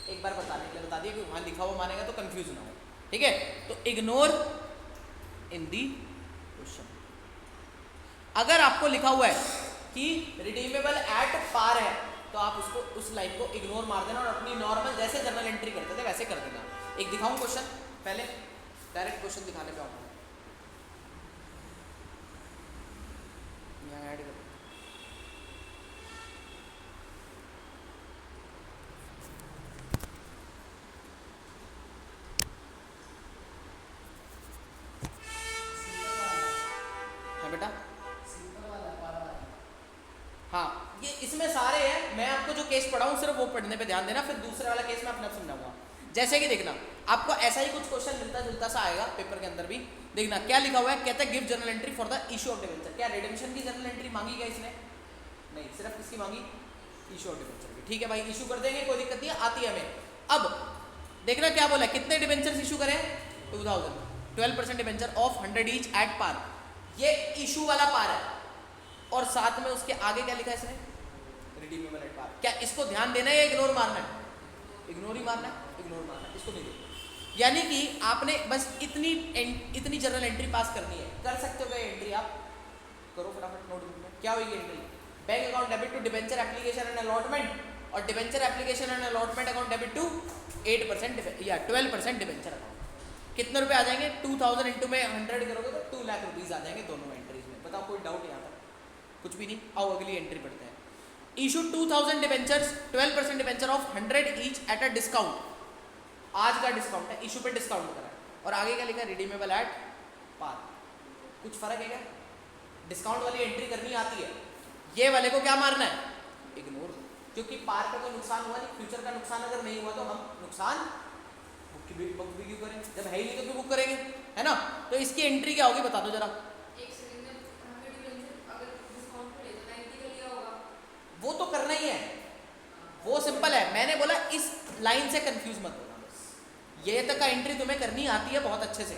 एक बार बताने के लिए बता दिया कि वहां लिखा हुआ मानेगा तो कंफ्यूज ना हो, ठीक है? तो इग्नोर इन दी क्वेश्चन। अगर आपको लिखा हुआ है कि रिडीमेबल एट पार है, तो आप उसको, उस लाइन को इग्नोर मार देना और अपनी नॉर्मल जैसे जर्नल एंट्री करते थे वैसे कर देना। एक दिखाऊं क्वेश्चन? पहले डायरेक्ट क्वेश्चन दिखाने पे आऊंगा। यहाँ ऐड कर, हाँ बेटा, हाँ ये इसमें सारे हैं, मैं आपको जो केस पढ़ाऊँ सिर्फ वो पढ़ने पे ध्यान देना, फिर दूसरे वाला केस मैं अपने आप समझाऊंगा। जैसे कि देखना, आपको ऐसा ही कुछ क्वेश्चन मिलता जुलता सा आएगा पेपर के अंदर भी। देखना क्या लिखा हुआ है, कहता है give journal entry for the issue of debenture. क्या रिडेम्पशन की जर्नल एंट्री मांगी क्या इसने? नहीं, सिर्फ किसकी मांगी? इशू ऑफ डिबेंचर की। ठीक है भाई, इशू कर देंगे, कोई दिक्कत नहीं है, आती है हमें। अब देखना क्या बोला, कितने डिबेंचर्स इशू करें? 2000, 12% debenture of 100 each at par, ये इशू वाला पार है, और साथ में उसके आगे क्या लिखा है इसने? Redeemable at par. क्या इसको ध्यान देना है या इग्नोर मारना है? इग्नोर ही मारना है, इग्नोर मारना है, इसको नहीं देखना। यानी कि आपने बस इतनी जर्नल एंट्री पास करनी है। कर सकते हो क्या एंट्री? आप करो फटाफट नोटबुक में। क्या होगी entry? Bank account debit to debenture application and allotment, और debenture application and allotment account debit to 8% या 12% डिबेंचर अकाउंट। कितने रुपए आ जाएंगे? 2000 इंटू में 100 करोगे तो 2 लाख रुपीज आ जाएंगे दोनों एंट्रीज में। बताओ कोई डाउट यहाँ पर? कुछ भी नहीं। आओ अगली एंट्री पढ़ते हैं। Issue 2000 debentures, 12% debenture of 100 each at a discount. आज का डिस्काउंट है, इशू पे डिस्काउंट करा है, और आगे क्या लिखा है? Redeemable at par. कुछ फर्क है क्या? डिस्काउंट वाली एंट्री करनी आती है, ये वाले को क्या मारना है? इग्नोर, क्योंकि पार का कोई नुकसान हुआ नहीं, फ्यूचर का नुकसान अगर नहीं हुआ तो हम नुकसान बुक भी क्यों करें? जब है ही नहीं तो क्यों बुक करेंगे, है ना? तो इसकी एंट्री क्या होगी बता दो जरा। एक सेकंड में, हमें डिबेंचर अगर डिस्काउंट पे ले तो 90 का लिया होगा, वो तो करना ही है, वो सिंपल है। मैंने बोला इस लाइन से कंफ्यूज मत होना, बस ये तक का एंट्री तुम्हें करनी आती है बहुत अच्छे से।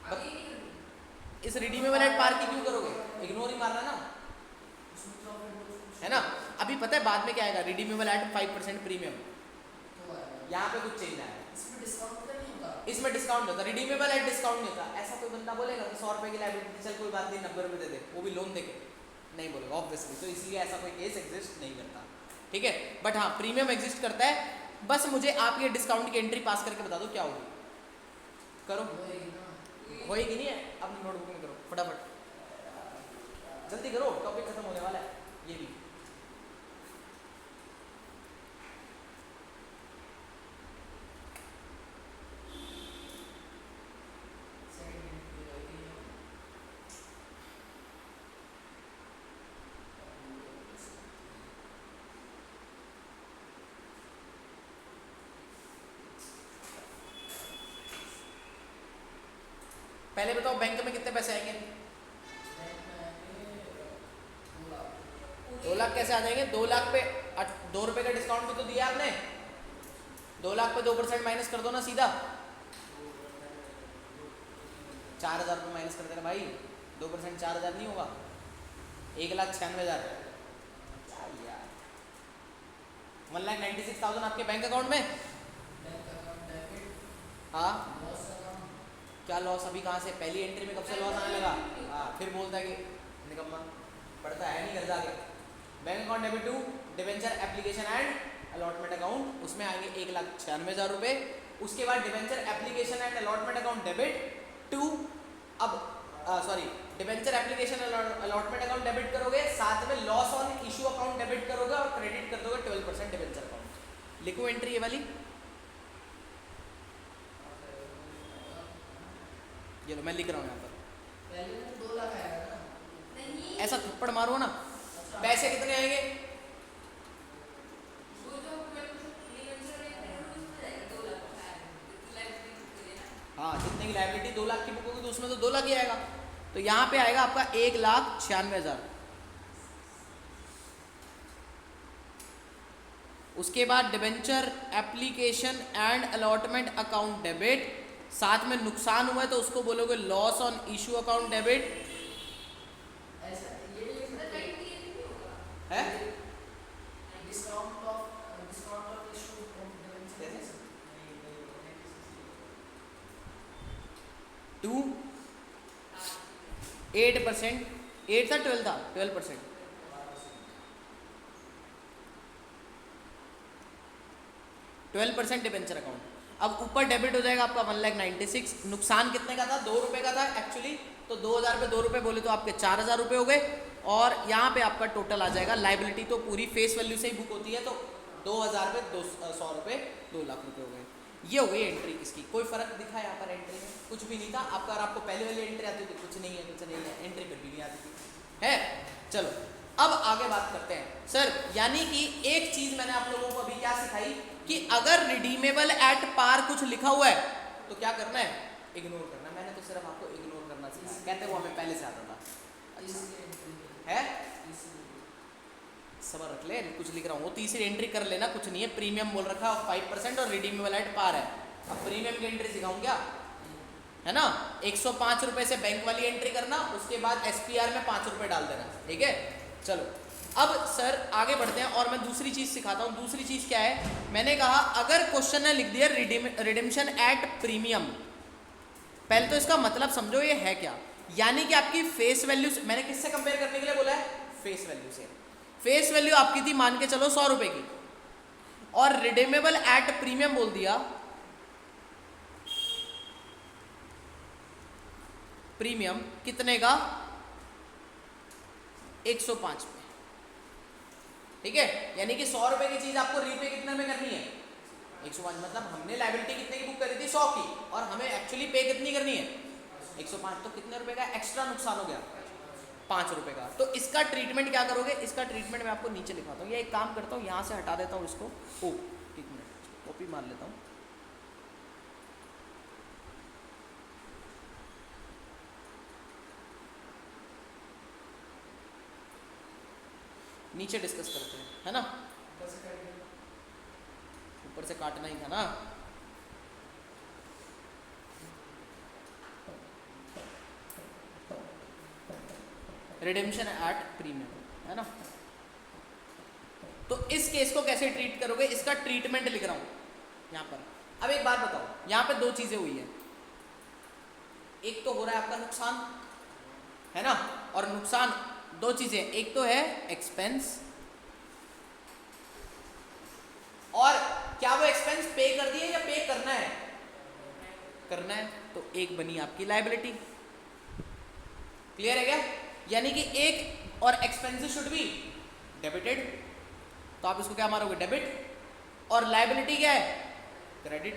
आगे नहीं करनी। इस रिडीमेबल एट पार की क्यों करोगे? इग्नोर ही मारना ना, है ना? अभी पता है बाद में क्या आएगा? रिडीमेबल एट 5% प्रीमियम, यहाँ पे कुछ चेंज आएगा। इसमें डिस्काउंट होता है, रिडीमेबल एट डिस्काउंट नहीं होता। ऐसा कोई बंदा बोलेगा कि 100 रुपए की लाइबिलिटी, चल कोई बात नहीं 90 रुपए दे दे, वो भी लोन देके? नहीं बोलेगा ऑब्वियसली, तो इसलिए ऐसा कोई केस एग्जिस्ट नहीं करता, ठीक है? बट हाँ प्रीमियम एग्जिस्ट करता है। बस मुझे आप ये डिस्काउंट की एंट्री पास करके बता दो क्या होगी। करो, होएगी नहीं है? अपनी नोटबुक में करो फटाफट, जल्दी करो, टॉपिक खत्म होने वाला है ये भी। पहले बताओ बैंक में कितने पैसे आएंगे? बैंक में आएंगे 2 लाख। 2 लाख कैसे आ जाएंगे? 2 लाख पे 2 रुपए का डिस्काउंट भी तो दिया आपने। 2 लाख पे 2% माइनस कर दो ना सीधा, 4,000 रुपये माइनस कर देना भाई। 2% 4,000 नहीं होगा, 1,96,000। 1,96,000 आपके बैंक अकाउंट में। बैंक अकाउंट डेबिट, हाँ, लॉस अकाउंट। क्या लॉस? अभी कहाँ से? पहली एंट्री में कब से लॉस आने लगा? हाँ, फिर बोलता है कि निकम्मा पढ़ता है नहीं घर जाके। Bank account debit to debenture application and allotment account, उसमें आएंगे 1,96,000 रुपये। उसके बाद debenture application and allotment account debit to, अब sorry, debenture application allotment account debit करोगे, साथ में loss on issue account debit करोगे और क्रेडिट कर दोगे 12% डिवेंचर अकाउंट। लिखो एंट्री ये वाली, ये लो मैं लिख रहा हूँ यहाँ पर। पहले में 2 लाख आएगा ना। नहीं, ऐसा थप्पड़ मारो ना। अच्छा, पैसे कितने आएंगे? वो जो डिवेंचर है उसमें जाएगा 2 लाख का है, लाइबिलिटी के लिए ना। हाँ, जितने की लाइबिलिटी 2 लाख की बुक होगी तो उसमें तो 2 लाख ही आएगा। तो यहाँ पे आएगा आपका 1,96,000। उसके बाद debenture application and allotment account debit, साथ में नुकसान हुआ है तो उसको बोलोगे loss on issue account debit ऐसा ये लिख तो सकते कहीं ये नहीं होगा। है। Discount of issue debenture. To 8%, 8 था 12 था 12%, 12% डिवेंचर अकाउंट। अब ऊपर डेबिट हो जाएगा आपका 1,96,000। नुकसान कितने का था? 2 रुपए का था एक्चुअली, तो 2,000 पे 2 रुपए बोले तो आपके 4,000 रुपये हो गए। और यहाँ पे आपका टोटल आ जाएगा, लाइबिलिटी तो पूरी फेस वैल्यू से ही बुक होती है, तो 2,000 पे 100 रुपये 2 लाख रुपए हो गए। ये हो गई एंट्री इसकी। कोई फर्क दिखा यहाँ पर एंट्री में? कुछ भी नहीं था आपका। अगर आपको पहले वाली एंट्री आती थी, कुछ नहीं है, कुछ नहीं है, एंट्री फिर भी नहीं आती थी, है। चलो अब आगे बात करते हैं सर। यानी कि एक चीज मैंने आप लोगों को अभी क्या सिखाई कि अगर रिडीमेबल एट पार कुछ लिखा हुआ है तो क्या करना है? इग्नोर करना। मैंने तो सिर्फ आपको इग्नोर करना सिखाया, कहते वो हमें पहले से आता था। अच्छा है, सबर रख ले, कुछ लिख रहा हूँ। वो तीसरी एंट्री कर लेना, कुछ नहीं है। प्रीमियम बोल रखा है 5% और रिडीमेबल एट पार है। अब प्रीमियम की एंट्री सिखाऊं क्या, है ना? 105 रुपए से बैंक वाली एंट्री करना, उसके बाद SPR में 5 रुपए डाल देना, ठीक है। चलो अब सर आगे बढ़ते हैं और मैं दूसरी चीज सिखाता हूँ। दूसरी चीज क्या है? मैंने कहा अगर क्वेश्चन ने लिख दिया रिडेम्पशन एट प्रीमियम, पहले तो इसका मतलब समझो ये है क्या। यानी कि आपकी फेस वैल्यू, मैंने किससे कंपेयर करने के लिए बोला है? फेस वैल्यू से। फेस वैल्यू आपकी थी मान के चलो 100 रुपए की, और रिडीमेबल एट प्रीमियम बोल दिया प्रीमियम कितने का? 105 पे, ठीक है। यानी कि 100 रुपए की चीज आपको रीपे कितने में करनी है? 105। मतलब हमने लायबिलिटी कितने की बुक करी थी? 100 की, और हमें एक्चुअली पे कितनी करनी है? 105। तो कितने रुपए का एक्स्ट्रा नुकसान हो गया? 5 रुपए का। तो इसका ट्रीटमेंट क्या करोगे? इसका ट्रीटमेंट मैं आपको नीचे लिखाता हूँ, या एक काम करता हूँ यहाँ से हटा देता हूँ इसको। ओ एक मिनट, कॉपी मार लेता हूँ। नीचे डिस्कस करते हैं, है ना? ऊपर से काटना ही था ना। रिडेम्पशन एट प्रीमियम, है ना? तो इस केस को कैसे ट्रीट करोगे? इसका ट्रीटमेंट लिख रहा हूं यहां पर। अब एक बात बताओ, यहां पे दो चीजें हुई है। एक तो हो रहा है आपका नुकसान, है ना? और नुकसान दो चीजें, एक तो है एक्सपेंस, और क्या वो एक्सपेंस पे कर दिए या पे करना है? करना है। तो एक बनी आपकी लायबिलिटी। क्लियर है क्या? यानी कि एक और एक्सपेंसेस शुड बी डेबिटेड, तो आप इसको क्या मारोगे? डेबिट। और लायबिलिटी क्या है? क्रेडिट।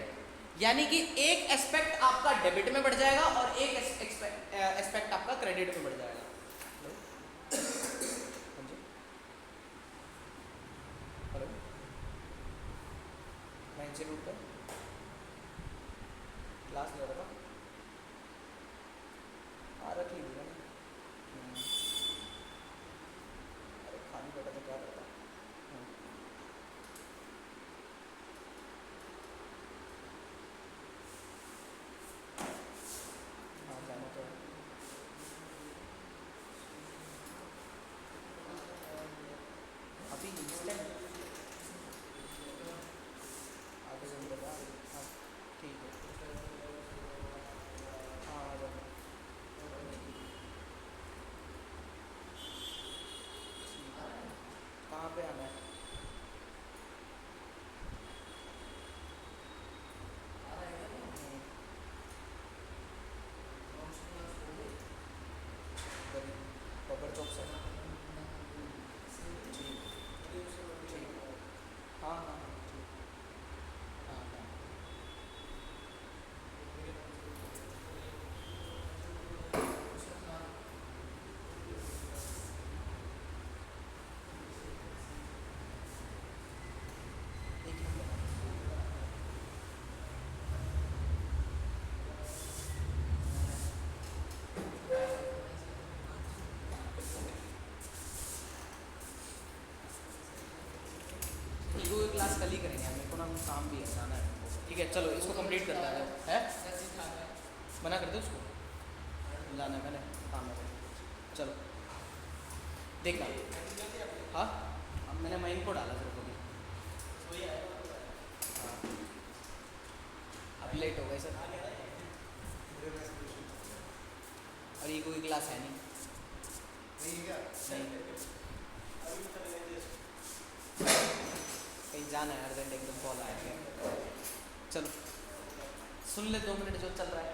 यानी कि एक एस्पेक्ट आपका डेबिट में बढ़ जाएगा और एक एस्पेक्ट आपका क्रेडिट में बढ़ जाएगा। हेलो, मैं इंस्टीट्यूट पर क्लास ले रहा था। हाँ रख लीजिएगा ना। अरे खाली बैठा तो क्या करता। हाँ जाना तो है। अभी इंस्टेंट आधे घंटे बाद। हाँ ठीक है। हाँ आ जाना। कहाँ पे आना है? बबर चौक से। ठीक ठीक। हाँ हाँ हाँ ठीक। हाँ हाँ एक ही नंबर। ईगो की क्लास कल ही करेंगे, मेरे को ना काम भी है, जाना है। ठीक है चलो इसको कंप्लीट करते हैं। है मना कर दो उसको, लाना है मैंने काम है। चलो देखना। हाँ अब मैंने महीन को डाला तेरे को भी। हाँ अब लेट हो गए सर। और ईगो की क्लास है नहीं। नहीं कहीं जाना है अर्जेंट, एकदम कॉल आया है। चलो सुन ले 2 मिनट जो चल रहा है,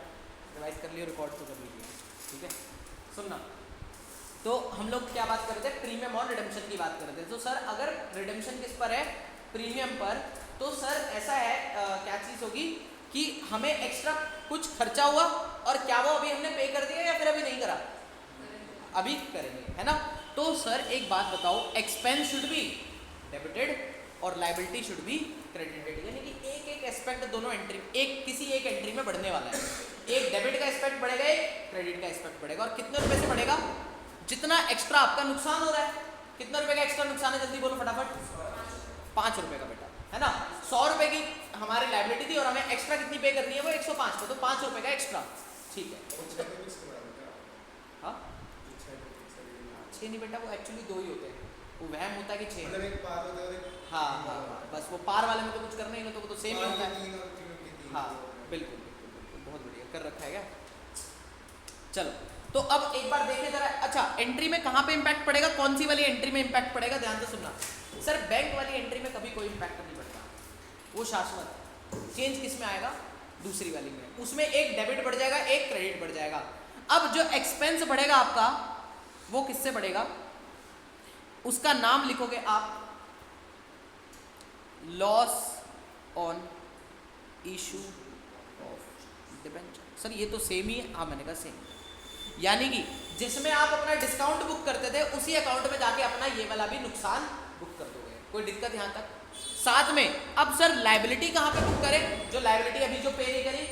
रिवाइज कर लियो, रिकॉर्ड तो कर लीजिए। ठीक है सुनना। तो हम लोग क्या बात कर रहे थे? प्रीमियम और रिडेम्पशन की बात कर रहे थे। तो सर अगर रिडेम्पशन किस पर है? प्रीमियम पर। तो सर ऐसा है क्या चीज़ होगी कि हमें एक्स्ट्रा कुछ खर्चा हुआ और क्या वो अभी हमने पे कर दिया या फिर अभी नहीं करा? अभी करेंगे है ना। तो सर एक बात बताओ, एक्सपेंस शुड बी डेबिटेड और लाइबिलिटी शुड बी क्रेडिटेड, यानी कि एक एक एस्पेक्ट दोनों एंट्री किसी एक एंट्री में बढ़ने वाला है। एक डेबिट का एस्पेक्ट बढ़ेगा, एक क्रेडिट का एस्पेक्ट बढ़ेगा। और कितने रुपए से बढ़ेगा? जितना एक्स्ट्रा आपका नुकसान हो रहा है। कितना रुपए का एक्स्ट्रा नुकसान है? जल्दी बोलो फटाफट। 5 रुपए का बेटा, है ना। 100 रुपए की हमारी लाइबिलिटी थी और हमें एक्स्ट्रा कितनी पे करनी है? वो 105 पे, तो 5 रुपए का एक्स्ट्रा। ठीक है। हाँ 6 नहीं बेटा, वो एक्चुअली 2 ही होते हैं। वो वहम होता है कि 6। मतलब एक पार होता है और एक हाँ हाँ हाँ, बस वो पार वाले में तो कुछ करना ही नहीं, तो वो तो सेम ही होता है। हाँ बिल्कुल बिल्कुल बिल्कुल, बहुत बढ़िया कर रखा है क्या। चलो तो अब एक बार देखें जरा। अच्छा एंट्री में कहाँ पे इंपैक्ट पड़ेगा? कौन सी वाली एंट्री में इंपैक्ट पड़ेगा? ध्यान से सुनना सर। बैंक वाली एंट्री में कभी कोई इंपैक्ट नहीं पड़ता, वो शाश्वत। चेंज किस में आएगा? दूसरी वाली में। उसमें एक डेबिट बढ़ जाएगा, एक क्रेडिट बढ़ जाएगा। अब जो एक्सपेंस बढ़ेगा आपका, वो किससे बढ़ेगा? उसका नाम लिखोगे आप, loss on issue of debenture. Sir ये तो सेम ही है। हाँ मैंने कहा सेम, यानी कि जिसमें आप अपना डिस्काउंट बुक करते थे उसी अकाउंट में जाके अपना ये वाला भी नुकसान बुक कर दोगे। कोई दिक्कत यहाँ तक? साथ में अब सर लाइबिलिटी कहाँ पे बुक करें? जो लाइबिलिटी अभी जो पे नहीं करी,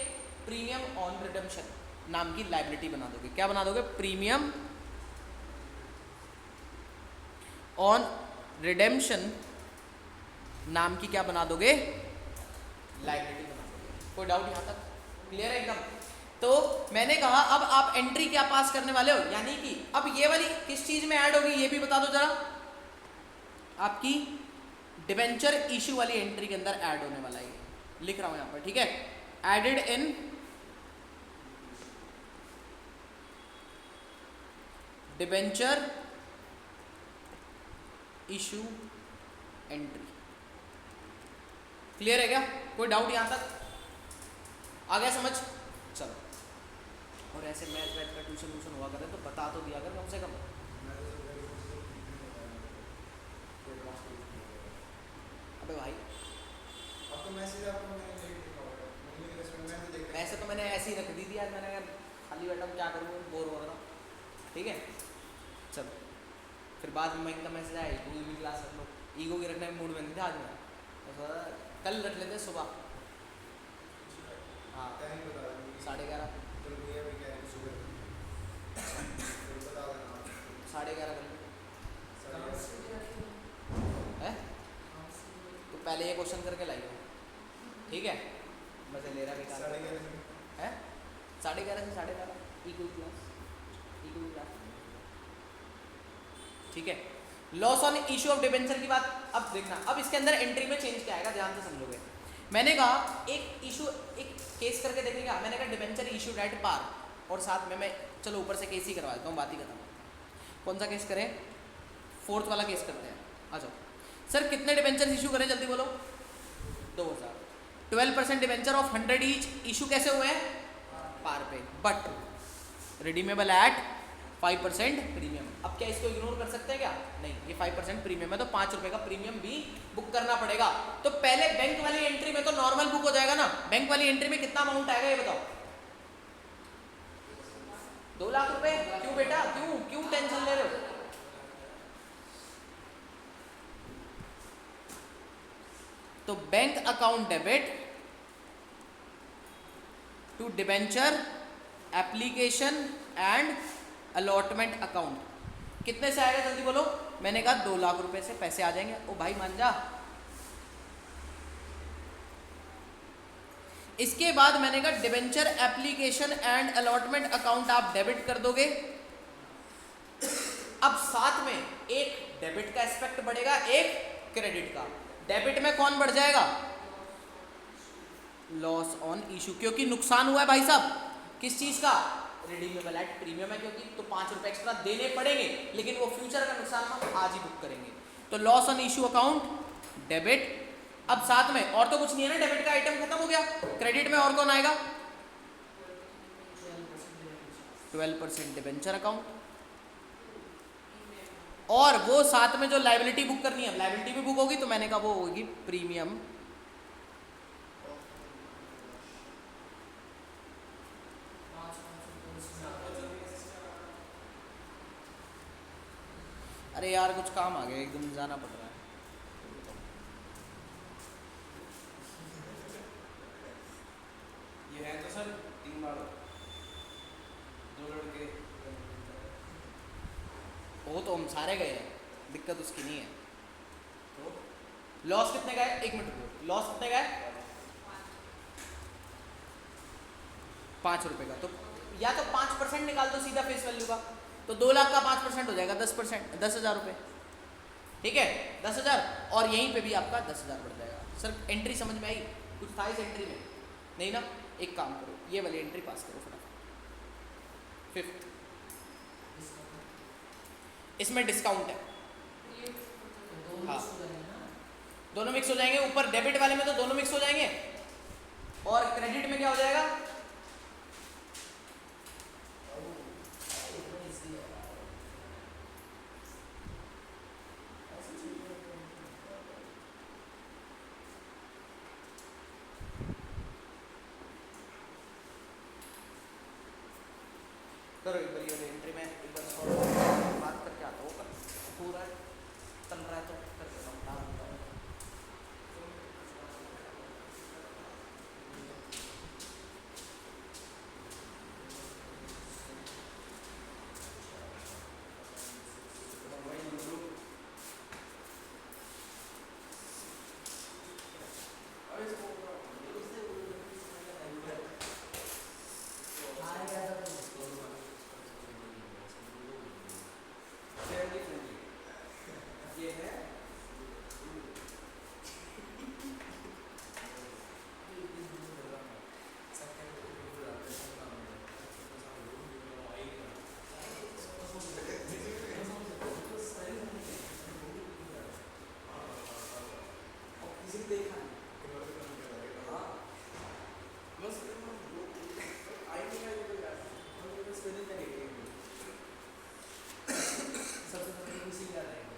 प्रीमियम ऑन रिडेम्पशन नाम की लाइबिलिटी बना दोगे। क्या बना दोगे? प्रीमियम ऑन रिडेम्पशन नाम की क्या बना दोगे? लाइबिलिटी बना दोगे। कोई डाउट यहाँ तक? क्लियर है एकदम? तो मैंने कहा अब आप एंट्री क्या पास करने वाले हो, यानी कि अब ये वाली किस चीज में ऐड होगी ये भी बता दो जरा। आपकी डिबेंचर इशू वाली एंट्री के अंदर ऐड होने वाला है, लिख रहा हूं यहां पर। ठीक है, added in debenture issue entry. Clear है क्या? कोई डाउट यहां तक? आ गया समझ? चलो। और ऐसे मैथ वैथ का ट्यूशन हुआ करे तो बता तो दिया कर कम से कम। अबे भाई अब तो मैसेज आपको मैंने नहीं देखा होगा, मम्मी के रेस्टोरेंट में तो देखा। वैसे तो मैंने ऐसे ही रख दी थी यार, मैंने यार खाली बैठा हूँ क्या करूँ, बोर हो रहा था। ठीक है चलो। फिर बाद में एकदम मैसेज आया ईगो की क्लास रख लो। ईगो की रखने में मूड में नहीं था आज मैं, तो कल रख लेते सुबह। हाँ टाइम बता दो 11:30। तो भैया भी कह रहे हैं सुबह। 11:30 कर लो काम से जाके है। काम से तो पहले ये क्वेश्चन करके लाइए, ठीक है। मजे ले रहा बेकार 11:30 है। 11:30 से 12:30 इक्वल क्लास, ठीक है। Loss on issue of debenture की बात अब देखना, अब इसके अंदर एंट्री में चेंज क्या आएगा, ध्यान से समझोगे। मैंने कहा एक इशू, एक केस करके देखेगा। मैंने कहा डिबेंचर इशूड एट पार, और साथ में मैं चलो ऊपर से केस ही करवा देता हूँ, बात ही खत्म। कौन सा केस करें, फोर्थ वाला केस करते हैं। आ जाओ सर, कितने डिबेंचर इशू करें, जल्दी बोलो। 2000। 12% डिबेंचर ऑफ 100 ईच इशू कैसे हुए हैं, पार पे, बट रिडीमेबल एट 5% प्रीमियम। अब क्या इसको इग्नोर कर सकते हैं क्या, नहीं। ये 5% प्रीमियम है तो 5 रुपए का प्रीमियम भी बुक करना पड़ेगा। तो पहले बैंक वाली एंट्री में तो नॉर्मल बुक हो जाएगा ना। बैंक वाली एंट्री में कितना अमाउंट आएगा ये बताओ। 2 लाख रुपए। क्यों बेटा, क्यों क्यों टेंशन ले रहे हो। तो bank account debit to debenture application and allotment account कितने से आएगा, जल्दी बोलो। मैंने कहा 2 लाख रुपए से पैसे आ जाएंगे। ओ भाई मान जा। इसके बाद मैंने कहा debenture application and allotment account आप डेबिट कर दोगे। अब साथ में एक डेबिट का एस्पेक्ट बढ़ेगा, एक क्रेडिट का। डेबिट में कौन बढ़ जाएगा, लॉस ऑन इशू, क्योंकि नुकसान हुआ है भाई साहब किस चीज का, रिडीमेबल एट प्रीमियम है, क्योंकि तो 5 रुपए एक्स्ट्रा देने पड़ेंगे, लेकिन वो फ्यूचर का नुकसान हम आज ही बुक करेंगे। तो loss on issue account debit. अब साथ में और तो कुछ नहीं है ना, डेबिट का आइटम खत्म हो गया। क्रेडिट में और कौन आएगा, 12% डिबेंचर अकाउंट। और वो साथ में जो लायबिलिटी बुक करनी है, लायबिलिटी भी बुक होगी, तो मैंने कहा वो होगी प्रीमियम। अरे यार कुछ काम आ गया, एकदम जाना पड़ रहा है। ये है तो सर 3 बार 2 लड़के। वो तो हम सारे गए हैं, दिक्कत उसकी नहीं है। तो लॉस कितने का है, 1 मिनट रुको, लॉस कितने का है, 5 रुपए का। तो या तो 5% निकाल दो सीधा फेस वैल्यू का, तो 2 लाख का 5% हो जाएगा 10%, 10,000 रुपये, ठीक है 10,000। और यहीं पे भी आपका 10,000 बढ़ जाएगा। सर एंट्री समझ में आई, कुछ था इस एंट्री में, नहीं ना। एक काम करो, ये वाली एंट्री पास करो फटाफट। 5th, इसमें डिस्काउंट है, हाँ दोनों मिक्स हो जाएंगे। ऊपर डेबिट वाले में तो दोनों मिक्स हो जाएंगे, और क्रेडिट में क्या हो जाएगा, करो एक बार ये वाली एंट्री में एक बार सॉल्व बात करके आता हूँ। पूरा चल रहा है तो कर देता हूँ, डाल देता हूँ। ये है किसी देखा हाँ बस आई नहीं आई तो यार हम बस नहीं करेंगे सबसे पहले इसी याद आएगा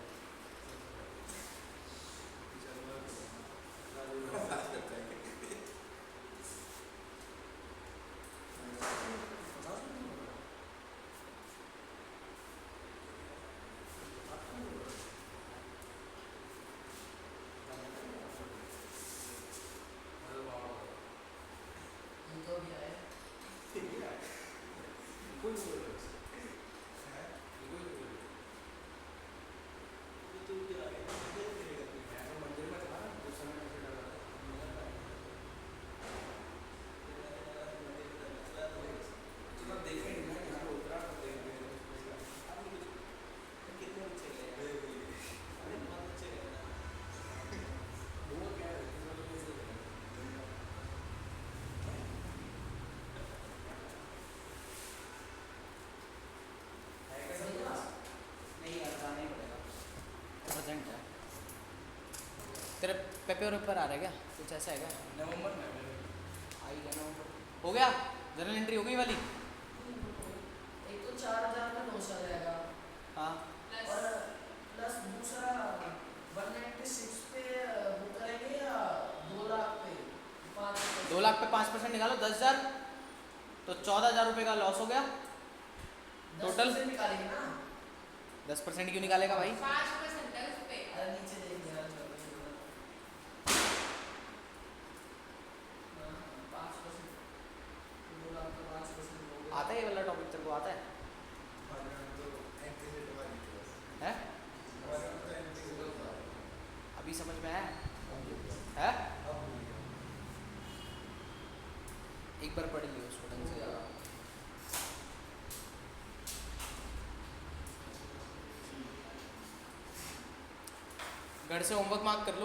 तेरे पेपर वेपर आ रहा है क्या, कुछ ऐसा है क्या? नवंबर में आई गया नवंबर, हो गया जर्नल एंट्री हो गई वाली। एक तो 4000 में 9 आ जाएगा हाँ और प्लस दूसरा 196 पे बुक करेंगे या 2 लाख पे 5%। 2 लाख पे 5% निकालो 10,000, तो 14,000 रुपये का लॉस हो गया। टोटल 10% निकालेंगे ना। 10% क्यों निकालेगा भाई? 5% है उस पे। अरे नीचे देख यार, चलो 5%, 2 लाख का 5% हो गया। आता है ये वाला टॉपिक तेरे को आता है? हमारे यहाँ तो एंट्री से तुम्हारी थी बस। है हमारे यहाँ तो एंट्री से बस था। अभी समझ में आया अब भूल गया। है? अब भूल गया। एक बार पढ़ लियो उसको ढंग से ज़्यादा। घर से होमवर्क मार्क कर लो।